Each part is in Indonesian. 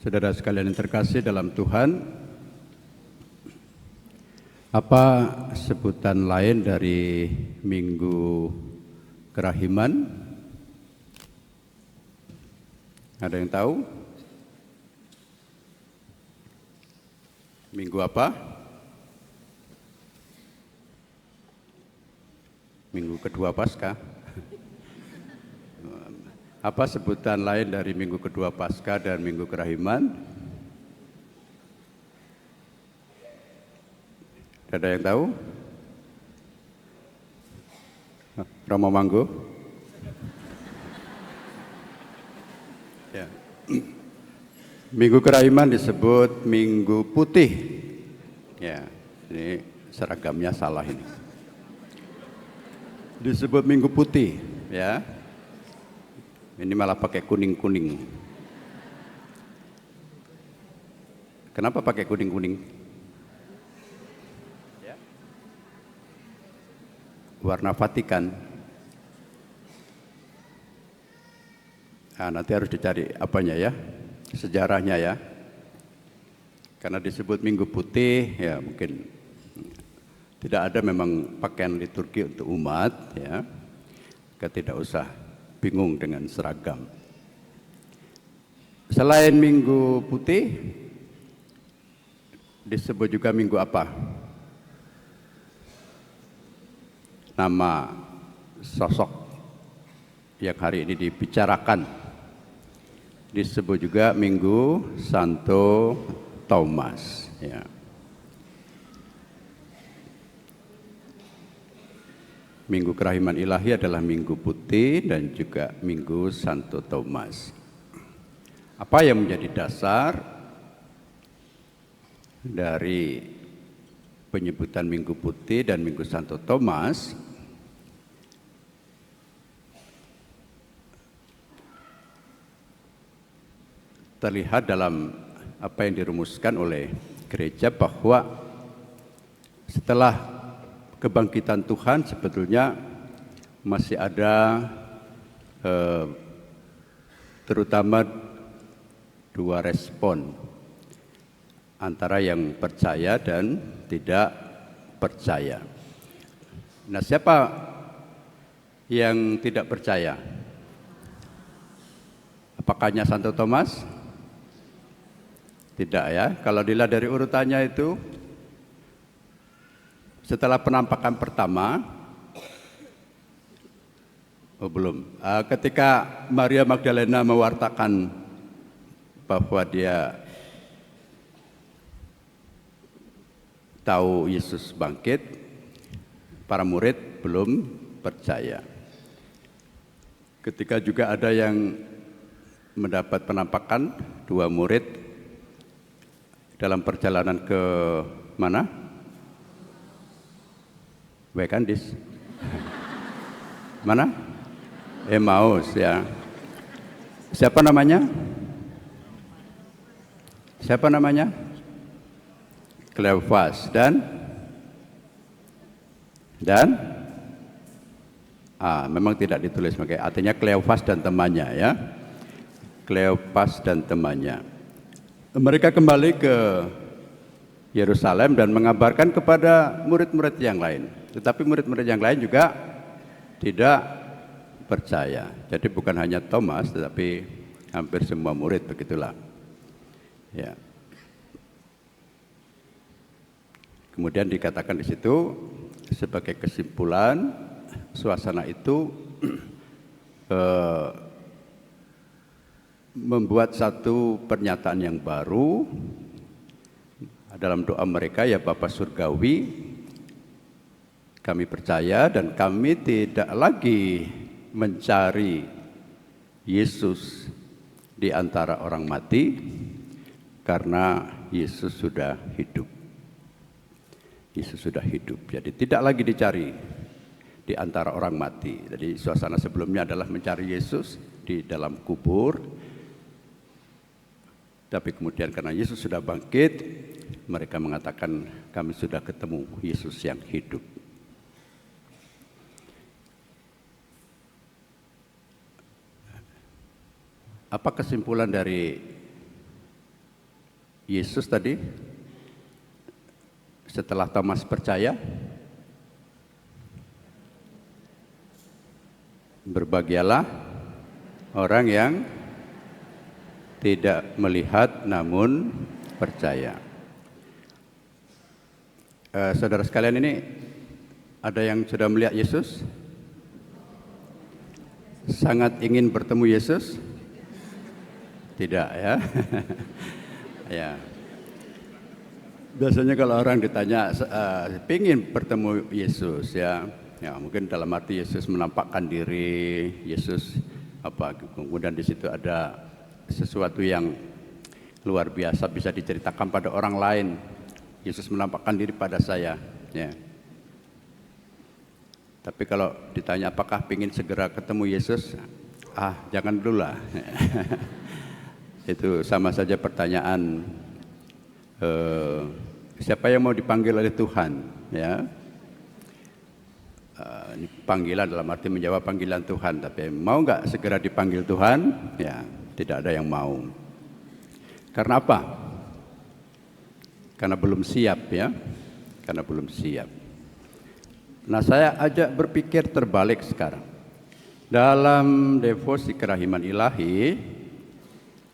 Saudara sekalian yang terkasih dalam Tuhan, apa sebutan lain dari Minggu Kerahiman? Ada yang tahu? Minggu apa? Minggu kedua Paskah. Apa sebutan lain dari Minggu kedua Paskah dan Minggu Kerahiman? Ada yang tahu? Romo Manggo? Ya. Minggu Kerahiman disebut Minggu Putih. Ya, ini seragamnya salah ini. Disebut Minggu Putih, ya. Ini malah pakai kuning-kuning. Kenapa pakai kuning-kuning? Ya. Warna Vatikan. Nah, nanti harus dicari apanya ya, sejarahnya ya. Karena disebut Minggu Putih, ya mungkin tidak ada memang pakaian liturgi untuk umat, ya. Kita tidak usah bingung dengan seragam. Selain Minggu Putih, disebut juga Minggu apa? Nama sosok yang hari ini dibicarakan disebut juga Minggu Santo Thomas. Ya. Minggu Kerahiman Ilahi adalah Minggu Putih dan juga Minggu Santo Thomas. Apa yang menjadi dasar dari penyebutan Minggu Putih dan Minggu Santo Thomas? Terlihat dalam apa yang dirumuskan oleh gereja bahwa setelah kebangkitan Tuhan sebetulnya masih ada terutama dua respon antara yang percaya dan tidak percaya. Nah, siapa yang tidak percaya? Apakah hanya Santo Thomas? Tidak ya. Kalau dilihat dari urutannya itu, setelah penampakan pertama, ketika Maria Magdalena mewartakan bahwa dia tahu Yesus bangkit, para murid belum percaya. Ketika juga ada yang mendapat penampakan, dua murid dalam perjalanan ke mana? Bekandis. Mana? Emmaus ya. Siapa namanya? Siapa namanya? Kleopas dan memang tidak ditulis, makanya artinya Kleopas dan temannya ya. Kleopas dan temannya. Mereka kembali ke Yerusalem dan mengabarkan kepada murid-murid yang lain. Tetapi murid-murid yang lain juga tidak percaya. Jadi bukan hanya Thomas, tetapi hampir semua murid begitulah. Ya. Kemudian dikatakan di situ sebagai kesimpulan suasana itu membuat satu pernyataan yang baru dalam doa mereka, ya Bapa Surgawi, kami percaya dan kami tidak lagi mencari Yesus di antara orang mati karena Yesus sudah hidup. Yesus sudah hidup, jadi tidak lagi dicari di antara orang mati. Jadi suasana sebelumnya adalah mencari Yesus di dalam kubur, tapi kemudian karena Yesus sudah bangkit, mereka mengatakan kami sudah ketemu Yesus yang hidup. Apa kesimpulan dari Yesus tadi setelah Thomas percaya, berbahagialah orang yang tidak melihat namun percaya. Saudara sekalian, ini ada yang sudah melihat Yesus? Sangat ingin bertemu Yesus? Tidak ya. Ya. Biasanya kalau orang ditanya ingin bertemu Yesus ya, mungkin dalam arti Yesus menampakkan diri, Yesus kemudian di situ ada sesuatu yang luar biasa bisa diceritakan pada orang lain. Yesus menampakkan diri pada saya ya. Tapi kalau ditanya apakah ingin segera ketemu Yesus, jangan dulu lah. Itu sama saja pertanyaan siapa yang mau dipanggil oleh Tuhan ya. Ini panggilan dalam arti menjawab panggilan Tuhan, tapi mau nggak segera dipanggil Tuhan? Ya, tidak ada yang mau. Karena apa? Karena belum siap ya. Karena belum siap. Nah, saya ajak berpikir terbalik sekarang. Dalam devosi kerahiman ilahi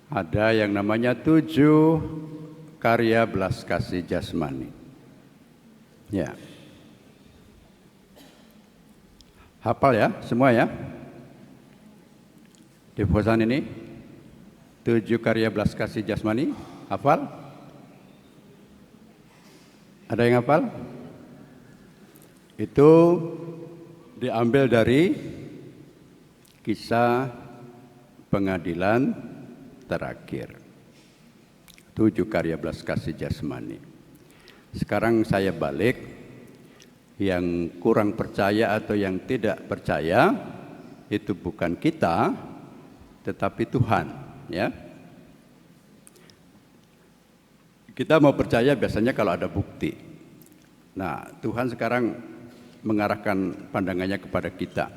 ada yang namanya 7 karya belas kasih jasmani. Ya. Hafal ya semua ya? Devosan ini 7 karya belas kasih jasmani, hafal? Ada yang hafal? Itu diambil dari kisah pengadilan terakhir. 7 karya belas kasih jasmani. Sekarang saya balik, yang kurang percaya atau yang tidak percaya itu bukan kita, tetapi Tuhan ya. Kita mau percaya biasanya kalau ada bukti. Nah, Tuhan sekarang mengarahkan pandangannya kepada kita.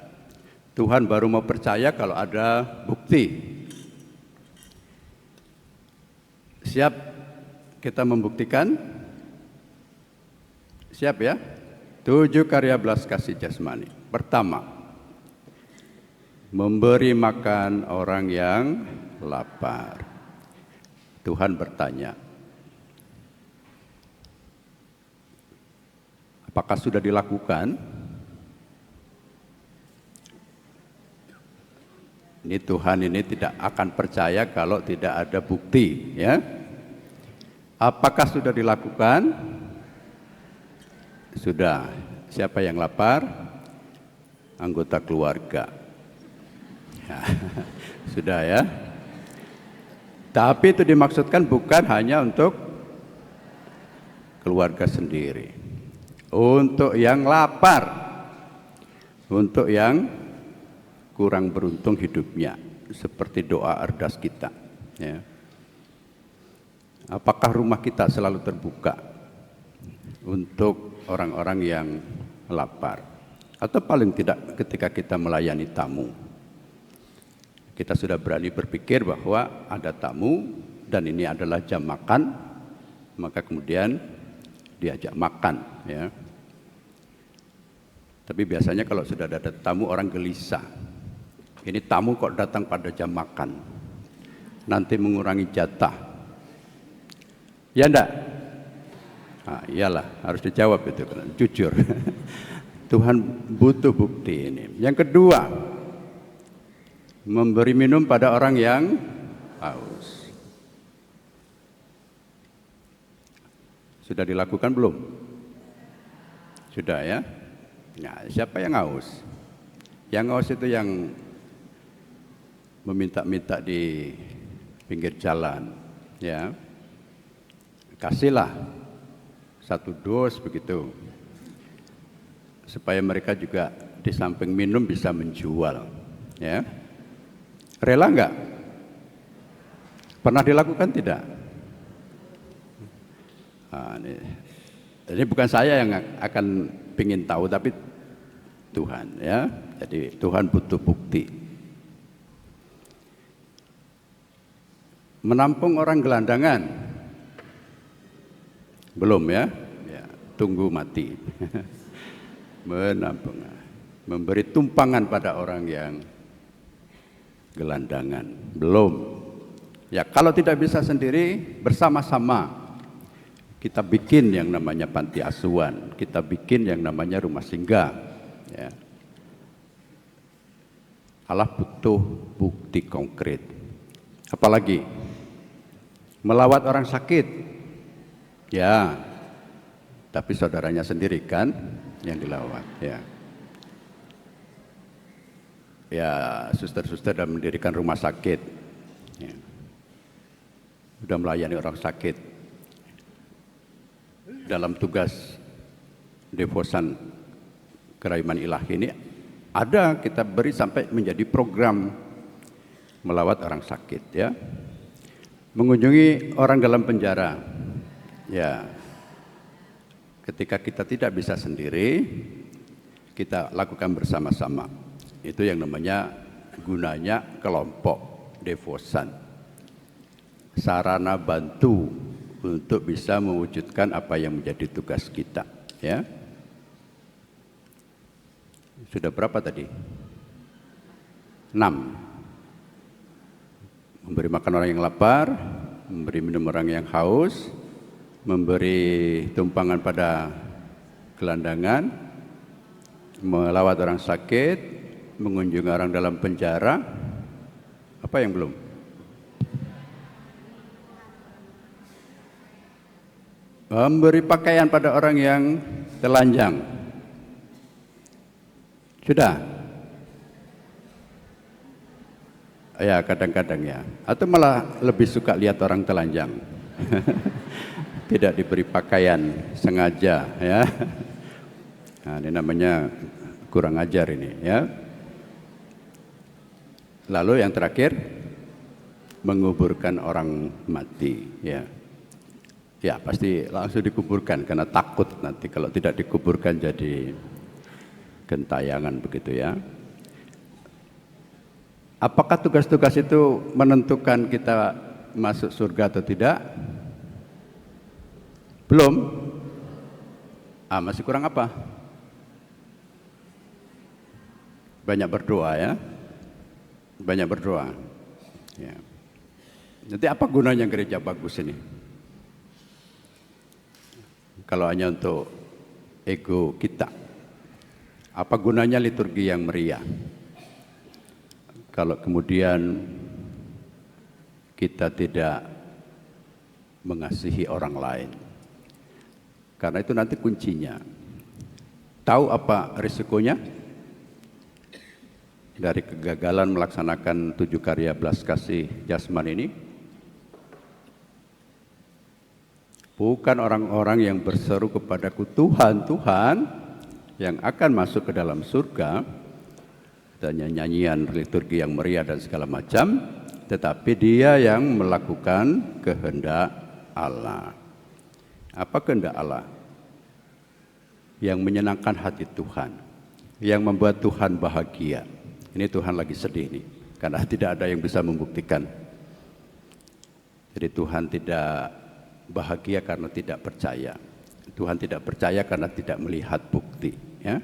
Tuhan baru mau percaya kalau ada bukti. Siap kita membuktikan? Siap ya? 7 karya belas kasih jasmani. Pertama, memberi makan orang yang lapar. Tuhan bertanya, apakah sudah dilakukan? Ini Tuhan ini tidak akan percaya kalau tidak ada bukti, ya. Apakah sudah dilakukan? Sudah. Siapa yang lapar? Anggota keluarga. Ya, sudah ya. Tapi itu dimaksudkan bukan hanya untuk keluarga sendiri. Untuk yang lapar, untuk yang kurang beruntung hidupnya, seperti doa ardas kita ya. Apakah rumah kita selalu terbuka untuk orang-orang yang lapar? Atau paling tidak ketika kita melayani tamu, kita sudah berani berpikir bahwa ada tamu dan ini adalah jam makan, maka kemudian diajak makan ya. Tapi biasanya kalau sudah ada tamu orang gelisah. Ini tamu kok datang pada jam makan, nanti mengurangi jatah. Ya enggak? Nah, iyalah, harus dijawab itu, jujur. Tuhan butuh bukti ini. Yang kedua, memberi minum pada orang yang haus. Sudah dilakukan belum? Sudah ya? Nah, siapa yang haus? Yang haus itu yang meminta-minta di pinggir jalan, ya. Kasihlah 1 dos begitu, supaya mereka juga di samping minum bisa menjual, ya. Rela enggak? Pernah dilakukan tidak? Nah, ini bukan saya yang akan pingin tahu, tapi Tuhan, ya. Jadi Tuhan butuh bukti. Menampung orang gelandangan, Belum ya? Ya, tunggu mati. Menampung, memberi tumpangan pada orang yang gelandangan. Belum. Ya, kalau tidak bisa sendiri, bersama-sama kita bikin yang namanya panti asuhan, kita bikin yang namanya rumah singgah. Ya. Allah butuh bukti konkret. Apalagi melawat orang sakit, ya, tapi saudaranya sendiri kan yang dilawat. Ya, ya, suster-suster sudah mendirikan rumah sakit, ya, sudah melayani orang sakit dalam tugas devosan Kerahiman Ilahi ini. Ada kita beri sampai menjadi program melawat orang sakit, ya, mengunjungi orang dalam penjara, ya. Ketika kita tidak bisa sendiri, kita lakukan bersama-sama. Itu yang namanya gunanya kelompok devosan, sarana bantu untuk bisa mewujudkan apa yang menjadi tugas kita, ya. Sudah berapa tadi? 6. Memberi makan orang yang lapar, memberi minum orang yang haus, memberi tumpangan pada gelandangan, melawat orang sakit, mengunjungi orang dalam penjara. Apa yang belum? Memberi pakaian pada orang yang telanjang. Sudah? Ya, kadang-kadang ya. Atau malah lebih suka lihat orang telanjang. Tidak diberi pakaian sengaja, ya. Nah, ini namanya kurang ajar ini, ya. Lalu yang terakhir, menguburkan orang mati, ya. Ya, pasti langsung dikuburkan karena takut nanti kalau tidak dikuburkan jadi gentayangan begitu, ya. Apakah tugas-tugas itu menentukan kita masuk surga atau tidak? Belum. Masih kurang apa? Banyak berdoa, ya. Banyak berdoa. Ya. Nanti apa gunanya gereja bagus ini? Kalau hanya untuk ego kita. Apa gunanya liturgi yang meriah? Kalau kemudian kita tidak mengasihi orang lain. Karena itu nanti kuncinya. Tahu apa risikonya? Dari kegagalan melaksanakan 7 karya belas kasih jasmani ini, bukan orang-orang yang berseru kepadaku Tuhan, Tuhan, yang akan masuk ke dalam surga dan nyanyian liturgi yang meriah dan segala macam, tetapi dia yang melakukan kehendak Allah. Apa kehendak Allah? Yang menyenangkan hati Tuhan, yang membuat Tuhan bahagia. Ini Tuhan lagi sedih nih, karena tidak ada yang bisa membuktikan. Jadi Tuhan tidak bahagia karena tidak percaya. Tuhan tidak percaya karena tidak melihat bukti, ya.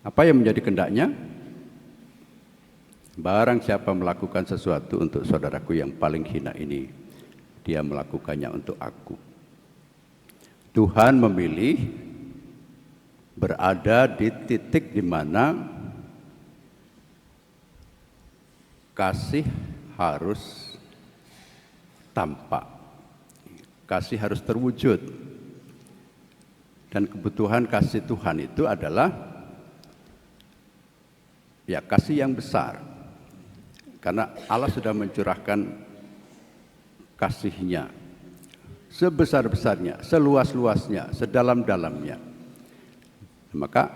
Apa yang menjadi kehendaknya? Barang siapa melakukan sesuatu untuk saudaraku yang paling hina ini, dia melakukannya untuk aku. Tuhan memilih berada di titik di mana kasih harus tampak, kasih harus terwujud. Dan kebutuhan kasih Tuhan itu adalah ya kasih yang besar. Karena Allah sudah mencurahkan kasih-Nya sebesar-besarnya, seluas-luasnya, sedalam-dalamnya. Maka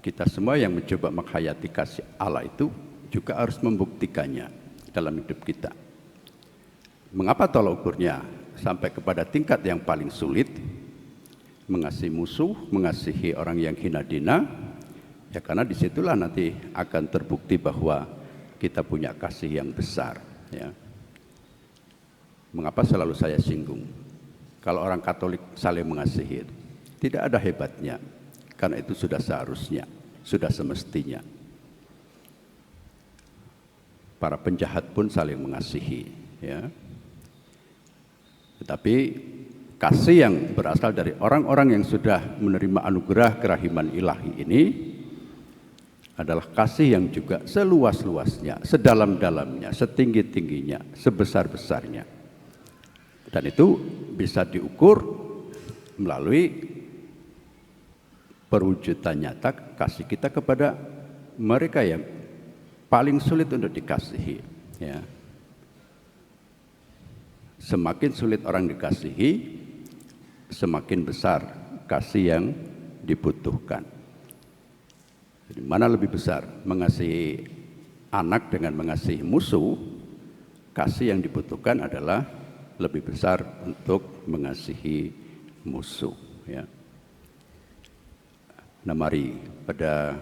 kita semua yang mencoba menghayati kasih Allah itu juga harus membuktikannya dalam hidup kita. Mengapa tolak ukurnya sampai kepada tingkat yang paling sulit, mengasihi musuh, mengasihi orang yang hina dina, ya karena disitulah nanti akan terbukti bahwa kita punya kasih yang besar, ya. Mengapa selalu saya singgung? Kalau orang Katolik saling mengasihi, tidak ada hebatnya, karena itu sudah seharusnya, sudah semestinya. Para penjahat pun saling mengasihi, ya. Tetapi kasih yang berasal dari orang-orang yang sudah menerima anugerah kerahiman ilahi ini adalah kasih yang juga seluas-luasnya, sedalam-dalamnya, setinggi-tingginya, sebesar-besarnya. Dan itu bisa diukur melalui perwujudan nyata kasih kita kepada mereka yang paling sulit untuk dikasihi, ya. Semakin sulit orang dikasihi, semakin besar kasih yang dibutuhkan. Jadi mana lebih besar, mengasihi anak dengan mengasihi musuh? Kasih yang dibutuhkan adalah lebih besar untuk mengasihi musuh, ya. Nah, mari pada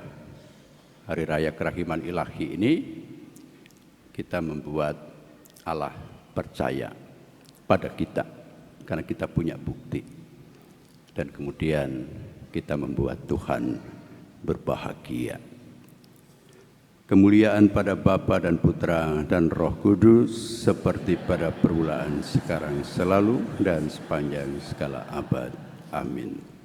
hari raya kerahiman ilahi ini kita membuat Allah percaya pada kita, karena kita punya bukti, dan kemudian kita membuat Tuhan berbahagia. Kemuliaan pada Bapa dan Putra dan Roh Kudus, seperti pada permulaan, sekarang, selalu, dan sepanjang segala abad. Amin.